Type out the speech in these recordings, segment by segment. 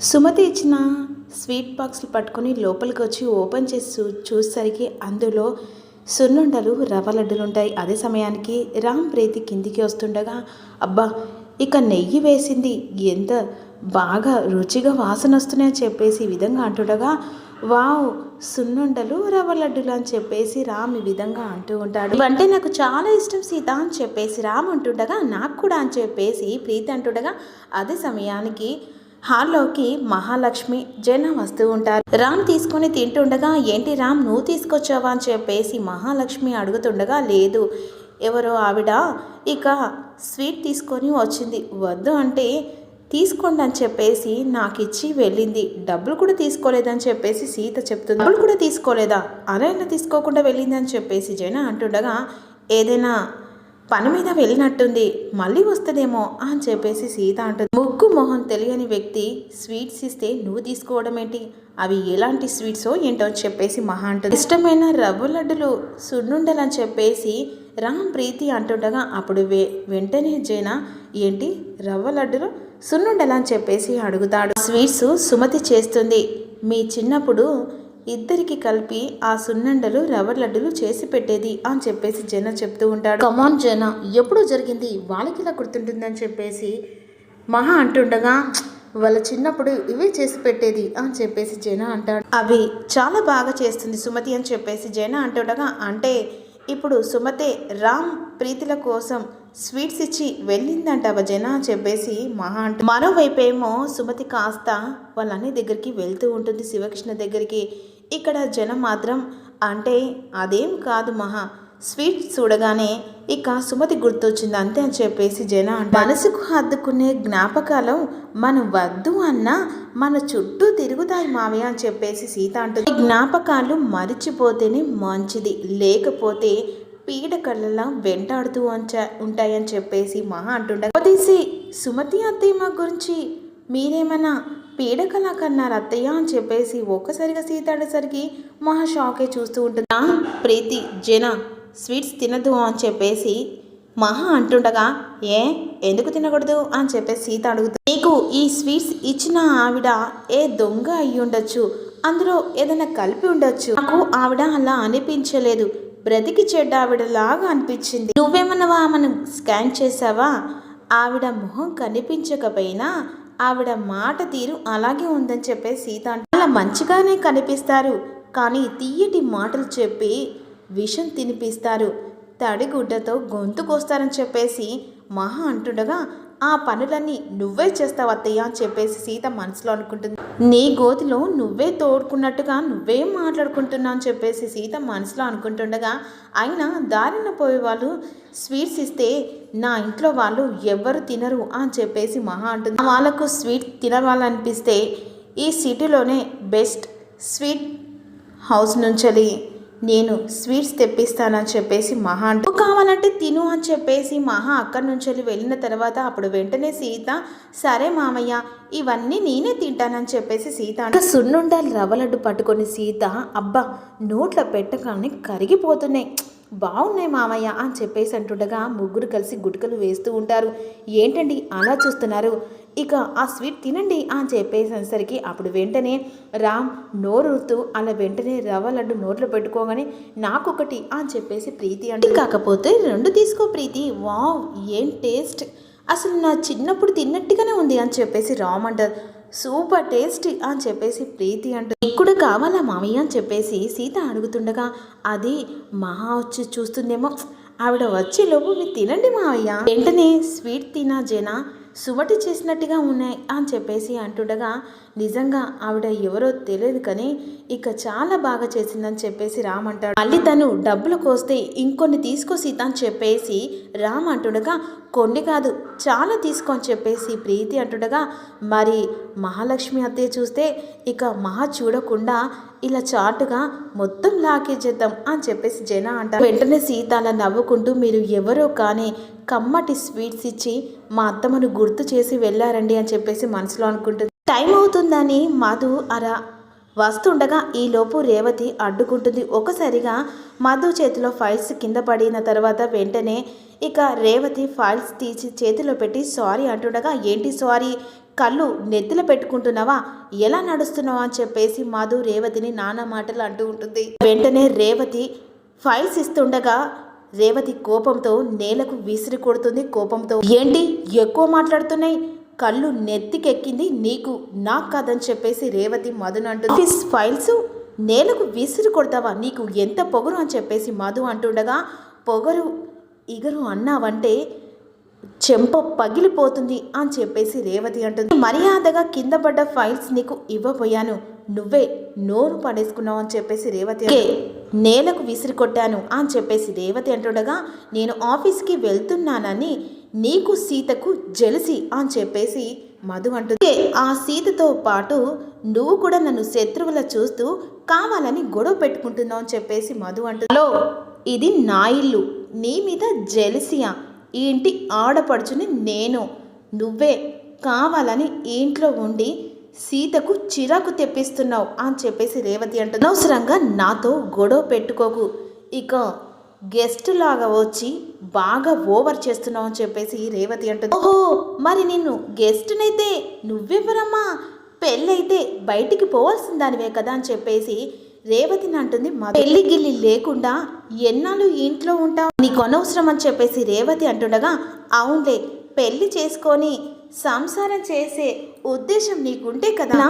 సుమతి ఇచ్చిన స్వీట్ బాక్స్లు పట్టుకొని లోపలికి వచ్చి ఓపెన్ చేసి చూసేసరికి అందులో సున్నుండలు రవ్వ లడ్డులు ఉంటాయి. అదే సమయానికి రామ్ ప్రీతి కిందికి వస్తుండగా అబ్బా ఇక నెయ్యి వేసింది, ఎంత బాగా రుచిగా వాసన వస్తున్నాయని చెప్పేసి ఈ విధంగా అంటుండగా వావ్ సున్నుండలు రవ్వ లడ్డులు అని చెప్పేసి రామ్ ఈ విధంగా అంటూ ఉంటాడు. ఇవంటే నాకు చాలా ఇష్టం సీత అని చెప్పేసి రామ్ అంటుండగా నాకు కూడా అని చెప్పేసి ప్రీతి అంటుండగా అదే సమయానికి హాల్లోకి మహాలక్ష్మి జన వస్తూ ఉంటారు. రామ్ తీసుకొని తింటుండగా ఏంటి రామ్ నువ్వు తీసుకొచ్చావా అని చెప్పేసి మహాలక్ష్మి అడుగుతుండగా లేదు ఎవరో ఆవిడ ఇక స్వీట్ తీసుకొని వచ్చింది, వద్దు అంటే తీసుకోండి అని చెప్పేసి నాకు ఇచ్చి వెళ్ళింది, డబ్బులు కూడా తీసుకోలేదని చెప్పేసి సీత చెప్తుంది. డబ్బులు కూడా తీసుకోలేదా, అలా తీసుకోకుండా వెళ్ళింది అని చెప్పేసి జన అంటుండగా ఏదైనా పని మీద వెళ్ళినట్టుంది, మళ్ళీ వస్తుందేమో అని చెప్పేసి సీత అంటుంది. ముగ్గు మొహం తెలియని వ్యక్తి స్వీట్స్ ఇస్తే నువ్వు తీసుకోవడం ఏంటి, అవి ఎలాంటి స్వీట్సో ఏంటో అని చెప్పేసి మహా అంటుంది. ఇష్టమైన రవ్వ లడ్డులు సున్నుండలని చెప్పేసి రామ్ ప్రీతి అంటుండగా అప్పుడు వెంటనే జైన ఏంటి రవ్వ లడ్డులు సున్నుండలని అని చెప్పేసి అడుగుతాడు. స్వీట్స్ సుమతి చేస్తుంది, మీ చిన్నప్పుడు ఇద్దరికి కలిపి ఆ సున్నుండలు రవ్వ లడ్డులు చేసి పెట్టేది అని చెప్పేసి జన చెప్తూ ఉంటాడు. కమాన్ జన ఎప్పుడు జరిగింది వాళ్ళకి ఇలా గుర్తుంటుందని చెప్పేసి మహా అంటుండగా వాళ్ళ చిన్నప్పుడు ఇవే చేసి పెట్టేది అని చెప్పేసి జన అంటాడు. అవి చాలా బాగా చేస్తుంది సుమతి అని చెప్పేసి జన అంటుండగా అంటే ఇప్పుడు సుమతే రామ్ ప్రీతిల కోసం స్వీట్స్ ఇచ్చి వెళ్ళిందంటావా జన అని చెప్పేసి మహా అంటు. మరోవైపేమో సుమతి కాస్త వాళ్ళ అన్ని దగ్గరికి వెళ్తూ ఉంటుంది, శివకృష్ణ దగ్గరికి. ఇక్కడ జనం మాత్రం అంటే అదేం కాదు మహా, స్వీట్ చూడగానే ఇక సుమతి గుర్తొచ్చింది అంతే అని చెప్పేసి జన అంటే మనసుకు హద్దుకునే జ్ఞాపకాలు మనం వద్దు అన్నా మన చుట్టూ తిరుగుతాయి మావయ్య అని చెప్పేసి సీత అంటుంది. ఈ జ్ఞాపకాలు మరిచిపోతేనే మంచిది, లేకపోతే పీడకళ్ళలా వెంటాడుతూ ఉంటాయని చెప్పేసి మహా అంటుండగా తీసి సుమతి అత్తయ్య గురించి మీరేమన్నా పీడకలా కన్నారు అత్తయ్య అని చెప్పేసి ఒక్కసారిగా సీత అడేసరికి మహా షాకే చూస్తూ ఉంటుంది. ప్రీతి జన స్వీట్స్ తినదు అని చెప్పేసి మహా అంటుండగా ఎందుకు తినకూడదు అని చెప్పేసి సీత అడుగుతుంది. నీకు ఈ స్వీట్స్ ఇచ్చిన ఆవిడ ఏ దొంగ అయ్యి ఉండొచ్చు, అందులో ఏదైనా కలిపి ఉండొచ్చు, నాకు ఆవిడ అలా అనిపించలేదు, బ్రతికి చెడ్డ ఆవిడలాగా అనిపించింది. నువ్వేమన్నా ఆమెను స్కాన్ చేసావా, ఆవిడ మొహం కనిపించకపోయినా ఆవిడ మాట తీరు అలాగే ఉందని చెప్పేసి సీత అంటే అలా మంచిగానే కనిపిస్తారు కానీ తీయటి మాటలు చెప్పి విషం తినిపిస్తారు, తడిగుడ్డతో గొంతుకొస్తారని చెప్పేసి మహా అంటుండగా ఆ పనులన్నీ నువ్వే చేస్తావు అత్తయ్య అని చెప్పేసి సీత మనసులో అనుకుంటుంది. నీ గోతిలో నువ్వే తోడుకున్నట్టుగా నువ్వే మాట్లాడుకుంటున్నా అని చెప్పేసి సీత మనసులో అనుకుంటుండగా అయినా దారిన పోయే వాళ్ళు స్వీట్స్ ఇస్తే నా ఇంట్లో వాళ్ళు ఎవ్వరు తినరు అని చెప్పేసి మహా అంటుంది. వాళ్ళకు స్వీట్ తినవాలనిపిస్తే ఈ సిటీలోనే బెస్ట్ స్వీట్ హౌస్ నుంచి నేను స్వీట్స్ తెప్పిస్తానని చెప్పేసి మహా అంటూ కావాలంటే తిను అని చెప్పేసి మహా అక్కడి నుంచి వెళ్ళిన తర్వాత అప్పుడు వెంటనే సీత సరే మామయ్య ఇవన్నీ నేనే తింటానని చెప్పేసి సీత అంటే సున్నుండలు రవ్వ లడ్డు పట్టుకొని సీత అబ్బా నోట్లో పెట్టగానే కరిగిపోతున్నాయి, బాగున్నాయి మామయ్య అని చెప్పేసి అంటుండగా ముగ్గురు కలిసి గుటకలు వేస్తూ ఉంటారు. ఏంటండి అలా చూస్తున్నారు, ఇక ఆ స్వీట్ తినండి అని చెప్పేసరికి అప్పుడు వెంటనే రామ్ నోరుతూ అలా వెంటనే రవ్వ లడ్డు నోట్లో పెట్టుకోగానే నాకొకటి అని చెప్పేసి ప్రీతి అంటే కాకపోతే రెండు తీసుకో ప్రీతి, వావ్ ఏం టేస్ట్, అసలు నా చిన్నప్పుడు తిన్నట్టుగానే ఉంది అని చెప్పేసి రామ్ అంటారు. సూపర్ టేస్టీ అని చెప్పేసి ప్రీతి అంటూ నీకు కూడా కావాలా మామయ్య అని చెప్పేసి సీత అడుగుతుండగా అది మహా వచ్చి చూస్తుందేమో, ఆవిడ వచ్చే లోపు మీరు తినండి మావయ్య, వెంటనే స్వీట్ తినా జన సుమటి చేసినట్టుగా ఉన్నాయి అని చెప్పేసి అంటుండగా నిజంగా ఆవిడ ఎవరో తెలియదు కానీ ఇక చాలా బాగా చేసిందని చెప్పేసి రామ్ అంటాడు. మళ్ళీ తను డబ్బులు కోస్తే ఇంకొన్ని తీసుకో సీత అని చెప్పేసి రామ్ అంటుండగా కొన్ని కాదు చాలా తీసుకో అని చెప్పేసి ప్రీతి అంటుండగా మరి మహాలక్ష్మి అత్తయ్య చూస్తే ఇక మహా చూడకుండా ఇలా చాటుగా మొత్తం లాకేచేద్దాం అని చెప్పేసి జన అంటారు. వెంటనే సీత అలా నవ్వుకుంటూ మీరు ఎవరో కానీ కమ్మటి స్వీట్స్ ఇచ్చి మా అత్తమ్మను గుర్తు చేసి వెళ్ళారండి అని చెప్పేసి మనసులో అనుకుంటుంది. టైం అవుతుందని మధు అలా వస్తుండగా ఈలోపు రేవతి అడ్డుకుంటుంది. ఒకసారిగా మధు చేతిలో ఫైల్స్ కింద పడిన తర్వాత వెంటనే ఇక రేవతి ఫైల్స్ తీసి చేతిలో పెట్టి సారీ అంటుండగా ఏంటి సారీ, కళ్ళు నెత్తిలో పెట్టుకుంటున్నావా, ఎలా నడుస్తున్నావా అని చెప్పేసి మధు రేవతిని నానా మాటలు అంటూ ఉంటుంది. వెంటనే రేవతి ఫైల్స్ ఇస్తుండగా రేవతి కోపంతో నేలకు విసిరి కొడుతుంది. కోపంతో, ఏంటి ఎక్కువ మాట్లాడుతున్నాయి, కళ్ళు నెత్తికెక్కింది నీకు, నాకు కాదని చెప్పేసి రేవతి మధును అంటుంది. ఆఫీస్ ఫైల్స్ నేలకు విసిరి కొడతావా, నీకు ఎంత పొగరు అని చెప్పేసి మధు అంటుండగా, పొగరు ఇగరు అన్నావంటే చెంప పగిలిపోతుంది అని చెప్పేసి రేవతి అంటుంది. మర్యాదగా కింద పడ్డ ఫైల్స్ నీకు ఇవ్వబోయాను, నువ్వే నోరు పడేసుకున్నావు అని చెప్పేసి రేవతి నేలకు విసిరి కొట్టాను అని చెప్పేసి రేవతి అంటుండగా, నేను ఆఫీస్కి వెళ్తున్నానని నీకు సీతకు జెలసి అని చెప్పేసి మధు అంటుంది. ఆ సీతతో పాటు నువ్వు కూడా నన్ను శత్రువులా చూస్తూ కావాలని గొడవ పెట్టుకుంటున్నావు అని చెప్పేసి మధు అంటుంది. హలో, ఇది నా ఇల్లు, నీ మీద జెలసియా, ఈ ఇంటి ఆడపడుచుని నేను, నువ్వే కావాలని ఇంట్లో ఉండి సీతకు చిరాకు తెప్పిస్తున్నావు అని చెప్పేసి రేవతి అంటుంది. అనవసరంగా నాతో గొడవ పెట్టుకోకు, ఇక గెస్ట్ లాగా వచ్చి బాగా ఓవర్ చేస్తున్నావు అని చెప్పేసి రేవతి అంటుంది. ఓహో, మరి నిన్ను గెస్ట్నైతే నువ్వెవరమ్మా, పెళ్ళైతే బయటికి పోవాల్సిన దానివే కదా అని చెప్పేసి రేవతిని అంటుంది. పెళ్లి గిల్లి లేకుండా ఎన్నాళ్ళు ఇంట్లో ఉంటావు, నీకు అనవసరం అని చెప్పేసి రేవతి అంటుండగా, అవునులే పెళ్లి చేసుకొని సంసారం చేసే ఉద్దేశం నీకుంటే కదా,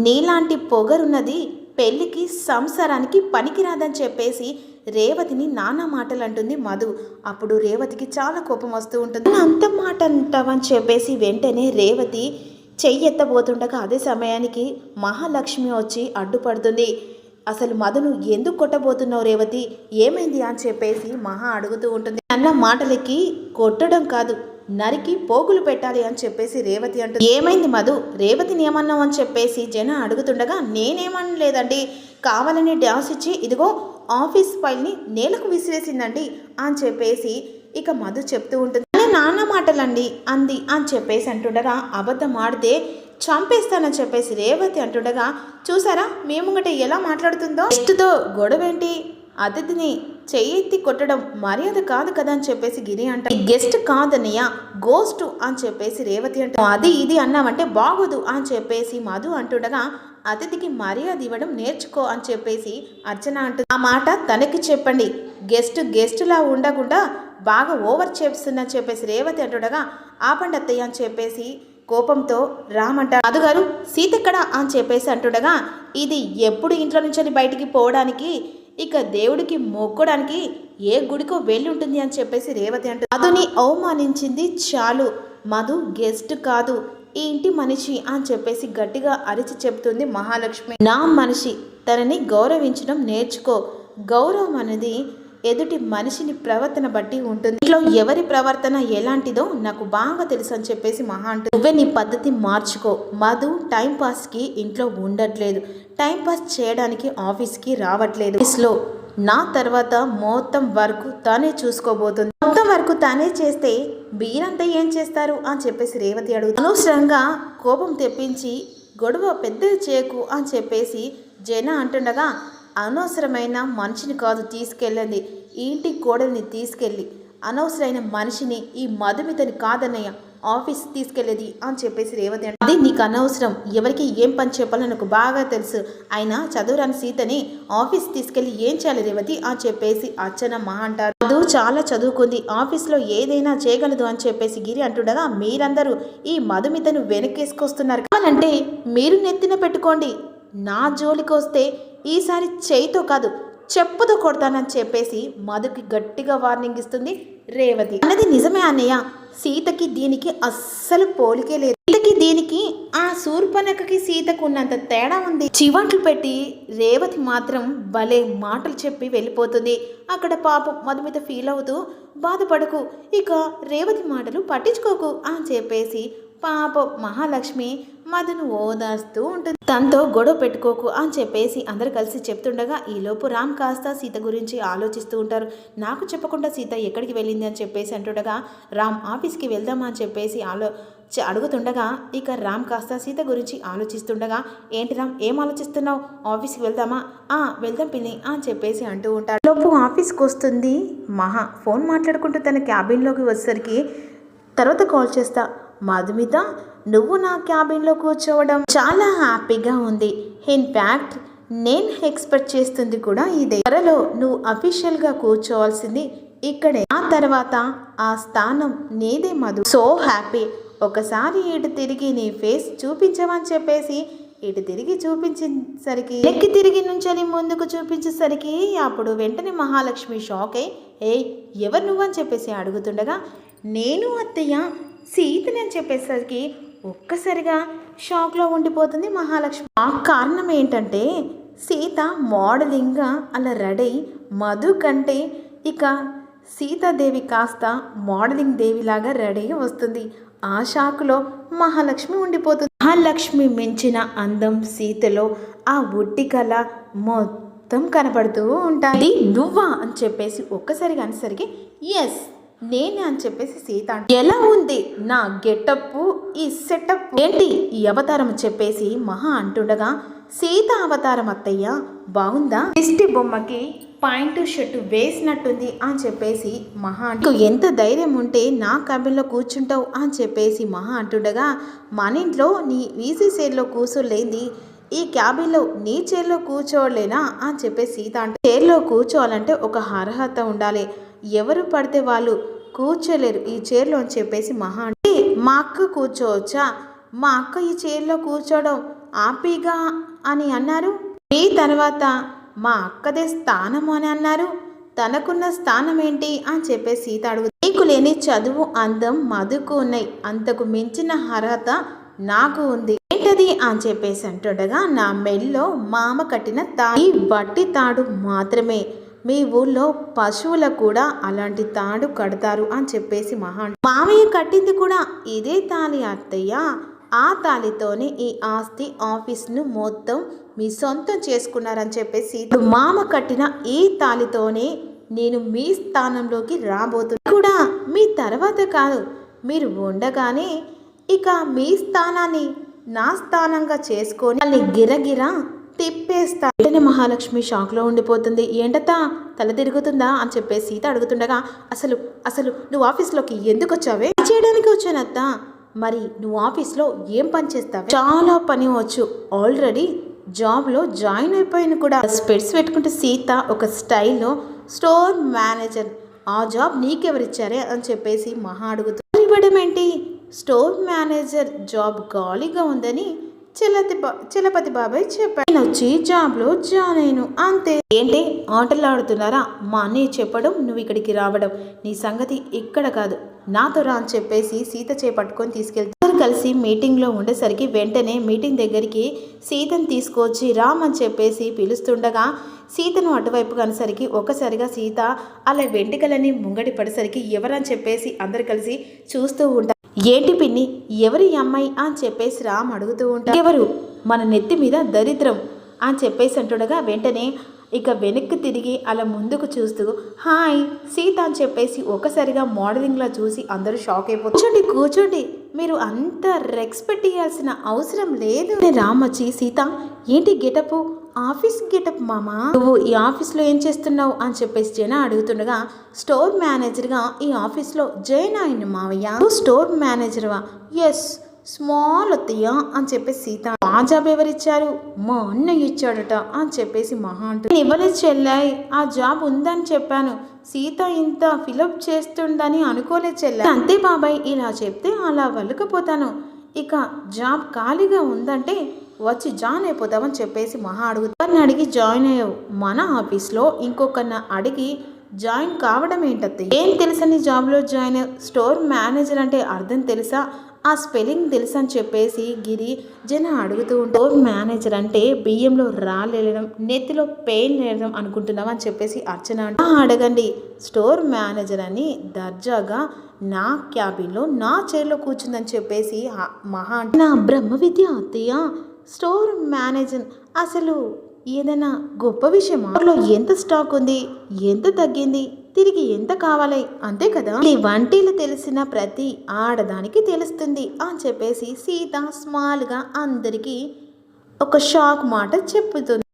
నీలాంటి పొగరున్నది పెళ్లికి సంసారానికి పనికిరాదని చెప్పేసి రేవతిని నానా మాటలు అంటుంది మధు. అప్పుడు రేవతికి చాలా కోపం వస్తూ ఉంటుంది. అంత మాట అంటావని చెప్పేసి వెంటనే రేవతి చెయ్యెత్తబోతుండగా అదే సమయానికి మహాలక్ష్మి వచ్చి అడ్డుపడుతుంది. అసలు మధును ఎందుకు కొట్టబోతున్నావు రేవతి, ఏమైంది అని చెప్పేసి మహా అడుగుతూ ఉంటుంది. అన్న మాటలకి కొట్టడం కాదు, నరికి పోగులు పెట్టాలి అని చెప్పేసి రేవతి అంటుంది. ఏమైంది మధు, రేవతిని ఏమన్నావు అని చెప్పేసి జన అడుగుతుండగా, నేనేమనలేదండి, కావాలని డాన్స్ ఇచ్చి ఇదిగో ఆఫీస్ ఫైల్ని నేలకు విసిరేసిందండి అని చెప్పేసి ఇక మధు చెప్తూ ఉంటుంది. నాన్న మాటలండి అంది అని చెప్పేసి అంటుండగా, అబద్ధం ఆడితే చంపేస్తానని చెప్పేసి రేవతి అంటుండగా, చూసారా మేముంగట ఎలా మాట్లాడుతుందో, గెస్ట్తో గొడవేంటి, అతిథిని చెయ్యెత్తి కొట్టడం మర్యాద కాదు కదా అని చెప్పేసి గిరి అంట. గెస్ట్ కాదన్నయ్య, గోస్ట్ అని చెప్పేసి రేవతి అంట. అది ఇది అన్నామంటే బాగోదు అని చెప్పేసి మధు అంటుండగా, అతిథికి మర్యాద ఇవ్వడం నేర్చుకో అని చెప్పేసి అర్చన అంటుంది. ఆ మాట తనకి చెప్పండి, గెస్టులా ఉండకుండా బాగా ఓవర్ చేస్తుందని చెప్పేసి రేవతి అంటుండగా, ఆపండి అత్తయ్య అని చెప్పేసి కోపంతో రామంట. అదుగారు సీతెక్కడా అని చెప్పేసి అంటుండగా, ఇది ఎప్పుడు ఇంట్లో నుంచి బయటికి పోవడానికి, ఇక దేవుడికి మొక్కడానికి ఏ గుడికో వెళ్ళి ఉంటుంది అని చెప్పేసి రేవతి అంటుంది. మధుని అవమానించింది చాలు, మధు గెస్ట్ కాదు, ఈ ఇంటి మనిషి అని చెప్పేసి గట్టిగా అరిచి చెప్తుంది మహాలక్ష్మి. నా మనిషి, తనని గౌరవించడం నేర్చుకో, గౌరవం అనేది ఎదుటి మనిషిని ప్రవర్తన బట్టి ఉంటుంది, ఇంట్లో ఎవరి ప్రవర్తన ఎలాంటిదో నాకు బాగా తెలుసు అని చెప్పేసి మహా అంటుంది. నువ్వే నీ పద్ధతి మార్చుకో, మధు టైంపాస్కి ఇంట్లో ఉండట్లేదు, టైంపాస్ చేయడానికి ఆఫీస్కి రావట్లేదు, ఆఫీస్లో నా తర్వాత మొత్తం వర్క్ తానే చూసుకోబోతుంది, మొత్తం వర్క్ తానే చేస్తే మీరంతా ఏం చేస్తారు అని చెప్పేసి రేవతి అడుగుతుంది. అనవసరంగా కోపం తెప్పించి గొడవ పెద్దది చేయకు అని చెప్పేసి జన అంటుండగా, అనవసరమైన మనిషిని కాదు తీసుకెళ్ళండి, ఈ ఇంటి కోడల్ని తీసుకెళ్ళి అనవసరమైన మనిషిని ఈ మధుమితని కాదన్నయ్య ఆఫీస్ తీసుకెళ్ళేది అని చెప్పేసి రేవతి అంటే, అది నీకు అనవసరం, ఎవరికి ఏం పని చెప్పాలని నాకు బాగా తెలుసు, అయినా చదువురాని సీతని ఆఫీస్ తీసుకెళ్ళి ఏం చేయాలి రేవతి అని చెప్పేసి అర్చన మహా అంటారు. మధు చాలా చదువుకుంది, ఆఫీస్లో ఏదైనా చేయగలదు అని చెప్పేసి గిరి అంటుండగా, మీరందరూ ఈ మధుమితను వెనకేసుకొస్తున్నారు, కావాలంటే మీరు నెత్తిన పెట్టుకోండి, నా జోలికి వస్తే ఈసారి చేయితో కాదు చెప్పుతో కొడతానని చెప్పేసి మధుకి గట్టిగా వార్నింగ్ ఇస్తుంది రేవతి. అన్నది నిజమే అన్నయ్య, సీతకి దీనికి అస్సలు పోలికే లేదు, సీతకి దీనికి ఆ శూర్పణఖకి సీతకు ఉన్నంత తేడా ఉంది. చివాట్లు పెట్టి రేవతి మాత్రం భలే మాటలు చెప్పి వెళ్ళిపోతుంది. అక్కడ పాపం మధుమిత ఫీల్ అవుతూ, బాధపడకు, ఇక రేవతి మాటలు పట్టించుకోకు అని చెప్పేసి పాపం మహాలక్ష్మి మధును ఓదార్స్తూ ఉంటుంది. తనతో గొడవ పెట్టుకోకు అని చెప్పేసి అందరు కలిసి చెప్తుండగా, ఈలోపు రామ్ కాస్త సీత గురించి ఆలోచిస్తూ ఉంటారు. నాకు చెప్పకుండా సీత ఎక్కడికి వెళ్ళింది అని చెప్పేసి అంటుండగా, రామ్ ఆఫీస్కి వెళ్దామా అని చెప్పేసి అడుగుతుండగా, ఇక రామ్ కాస్త సీత గురించి ఆలోచిస్తుండగా, ఏంటి రామ్ ఏం ఆలోచిస్తున్నావు, ఆఫీస్కి వెళ్దామా, వెళ్దాం పిన్ని అని చెప్పేసి అంటూ ఉంటారు. లోపు ఆఫీస్కి వస్తుంది మహా, ఫోన్ మాట్లాడుకుంటూ తన క్యాబిన్లోకి వచ్చేసరికి, తర్వాత కాల్ చేస్తా, మధుమిత నువ్వు నా క్యాబిన్లో కూర్చోవడం చాలా హ్యాపీగా ఉంది. ఇన్ఫ్యాక్ట్ నేను ఎక్స్పెక్ట్ చేస్తుంది కూడా ఇదే. త్వరలో నువ్వు అఫీషియల్గా కూర్చోవాల్సింది ఇక్కడే. ఆ తర్వాత ఆ స్థానం నీదే మధు. So happy. ఒకసారి ఇటు తిరిగి నీ ఫేస్ చూపించమని చెప్పేసి ఇటు తిరిగి చూపించేసరికి ఎక్కి తిరిగి నుంచొని ముందుకు చూపించేసరికి అప్పుడు వెంటనే మహాలక్ష్మి షాక్ అయి ఏయ్ ఎవరు నువ్వని చెప్పేసి అడుగుతుండగా నేను అత్తయ్య సీతని అని చెప్పేసరికి ఒక్కసారిగా షాక్లో ఉండిపోతుంది మహాలక్ష్మి. ఆ కారణం ఏంటంటే సీత మోడలింగ్గా అలా రెడీ మధు కంటే ఇక సీతాదేవి కాస్త మోడలింగ్ దేవిలాగా రెడీ వస్తుంది. ఆ షాకులో మహాలక్ష్మి ఉండిపోతుంది. మహాలక్ష్మి మించిన అందం సీతలో ఆ ఉట్టి కళ మొత్తం కనపడుతూ ఉంటాయి. నువ్వా అని చెప్పేసి ఒక్కసారిగా అనేసరికి ఎస్ నేనే అని చెప్పేసి సీత ఎలా ఉంది నా గెటప్ ఈ సెటప్ ఏంటి ఈ అవతారం చెప్పేసి మహా అంటుండగా సీత అవతారం అత్తయ్య బాగుందా, దిష్టి బొమ్మకి పాయింట్ షర్ట్ వేసినట్టుంది అని చెప్పేసి మహా అంటూ ఎంత ధైర్యం ఉంటే నా క్యాబిన్లో కూర్చుంటావు అని చెప్పేసి మహా అంటుండగా మన ఇంట్లో నీ ఈజీ చైర్లో కూర్చోలేంది ఈ క్యాబిన్లో నీ చైర్లో కూర్చోలేనా అని చెప్పేసి సీత అంటే చైర్లో కూర్చోవాలంటే ఒక అర్హత ఉండాలి, ఎవరు పడితే వాళ్ళు కూర్చోలేరు ఈ చైర్లో అని చెప్పేసి మహా అంటే మా అక్క కూర్చోవచ్చా, మా అక్క ఈ చైర్లో కూర్చోవడం ఆపీగా అని అన్నారు. ఈ తర్వాత మా అక్కదే స్థానం అని అన్నారు, తనకున్న స్థానం ఏంటి అని చెప్పేసి సీత అడుగు. నీకు లేని చదువు అందం మధుకు ఉన్నాయి, అంతకు మించిన అర్హత నాకు ఉంది ఏంటది అని చెప్పేసి అంటుండగా నా మెల్లో మామ కట్టిన తాడి బట్టి తాడు మాత్రమే, మీ ఊళ్ళో పశువులకు కూడా అలాంటి తాడు కడతారు అని చెప్పేసి మామయ్య కట్టింది కూడా ఇదే తాళి అత్తయ్య, ఆ తాళితోనే ఈ ఆస్తి ఆఫీస్ను మొత్తం మీ సొంతం చేసుకున్నారని చెప్పేసి మామ కట్టిన ఈ తాళితోనే నేను మీ స్థానంలోకి రాబోతున్నా కూడా మీ తర్వాత కాదు, మీరు ఉండగానే ఇక మీ స్థానాన్ని నా స్థానంగా చేసుకొని వాళ్ళని గిరగిరా తిప్పేస్తా. వెంటనే మహాలక్ష్మి షాక్లో ఉండిపోతుంది. ఏంటతా తల తిరుగుతుందా అని చెప్పేసి సీత అడుగుతుండగా అసలు అసలు నువ్వు ఆఫీస్లోకి ఎందుకు వచ్చావే? చేయడానికి వచ్చానత్తా. మరి నువ్వు ఆఫీస్లో ఏం పని చేస్తావు? చాలా పని వచ్చు, ఆల్రెడీ జాబ్లో జాయిన్ అయిపోయాను కూడా. స్పెట్స్ పెట్టుకుంటే సీత ఒక స్టైల్లో స్టోర్ మేనేజర్, ఆ జాబ్ నీకెవరిచ్చారే అని చెప్పేసి మహా అడుగుతుంది. ఇవ్వడం ఏంటి, స్టోర్ మేనేజర్ జాబ్ ఖాళీగా ఉందని చలపతి బాబాయ్ చెప్పాడు, నేను వచ్చి జాబ్లో జాయిన్ అయ్యాను అంతే. ఏంటి ఆటలు ఆడుతున్నారా, మా అన్నయ్య చెప్పడం నువ్వు ఇక్కడికి రావడం, నీ సంగతి ఇక్కడ కాదు నాతో రా అని చెప్పేసి సీత చేపట్టుకొని తీసుకెళ్తారు. కలిసి మీటింగ్లో ఉండేసరికి వెంటనే మీటింగ్ దగ్గరికి సీతను తీసుకొచ్చి రామని చెప్పేసి పిలుస్తుండగా సీతను అటువైపు కనేసరికి ఒకసారిగా సీత అలా వెంట్రుకలని ముంగడి పడేసరికి ఎవరని చెప్పేసి అందరు కలిసి చూస్తూ ఉంటారు. ఏంటి పిన్ని ఎవరి అమ్మాయి అని చెప్పేసి రామ్ అడుగుతూ ఉంటారు. ఎవరు మన నెత్తి మీద దరిద్రం అని చెప్పేసి అంటుండగా వెంటనే ఇక వెనక్కి తిరిగి అలా ముందుకు చూస్తూ హాయ్ సీత అని చెప్పేసి ఒకసారిగా మోడలింగ్లా చూసి అందరూ షాక్ అయిపోతారు. కూర్చోండి కూర్చోండి, మీరు అంత రెస్పెక్ట్ ఇవ్వాల్సిన అవసరం లేదు. రామ్ వచ్చి సీత ఏంటి గెటప్, ఆఫీస్ గెటప్ మామా, నువ్వు ఈ ఆఫీస్లో ఏం చేస్తున్నావు అని చెప్పేసి జన అడుగుతుండగా స్టోర్ మేనేజర్గా ఈ ఆఫీస్లో జాయిన్ అయిన మావయ్య. నువ్వు స్టోర్ మేనేజర్వా? ఎస్ స్మాల్ అత్తయ్య అని చెప్పేసి సీత. ఆ జాబ్ ఎవరిచ్చారు? మా అన్నయ్య ఇచ్చాడట అని చెప్పేసి మహా అంటుంది. ఇవ్వలేదు చెల్లాయి, ఆ జాబ్ ఉందని చెప్పాను, సీత ఇంత ఫిలప్ చేస్తుందని అనుకోలేదు చెల్లాయి. అంతే బాబాయ్, ఇలా చెప్తే అలా వలుకపోతాను, ఇక జాబ్ ఖాళీగా ఉందంటే వచ్చి జాయిన్ అయిపోతామని చెప్పేసి మహా అడుగుతాను. అడిగి జాయిన్ అయ్యావు మన ఆఫీస్లో, ఇంకొకరిని అడిగి జాయిన్ కావడం ఏంటత్తయ్య? ఏం తెలుసని జాబ్లో జాయిన్ అయ్యావు? స్టోర్ మేనేజర్ అంటే అర్థం తెలుసా, ఆ స్పెల్లింగ్ తెలుసు అని చెప్పేసి గిరి జన అడుగుతూ ఉంటారు. స్టోర్ మేనేజర్ అంటే బియ్యంలో రాలేయడం, నెత్తిలో పెయిన్ లేయడం అనుకుంటున్నావు అని చెప్పేసి అర్చన అంటే అడగండి, స్టోర్ మేనేజర్ అని దర్జాగా నా క్యాబిన్లో నా చైర్లో కూర్చుందని చెప్పేసి మహా అంటే నా బ్రహ్మ విద్య అత్తయ్య, స్టోర్ మేనేజర్ అసలు ఏదైనా గొప్ప విషయమా? ఎంత స్టాక్ ఉంది, ఎంత తగ్గింది, తిరిగి ఎంత కావాలి అంతే కదా. ఈ వంటీలు తెలిసిన ప్రతి ఆడదానికి తెలుస్తుంది అని చెప్పేసి సీత స్మాల్గా అందరికీ ఒక షాక్ మాట చెప్పుతుంది.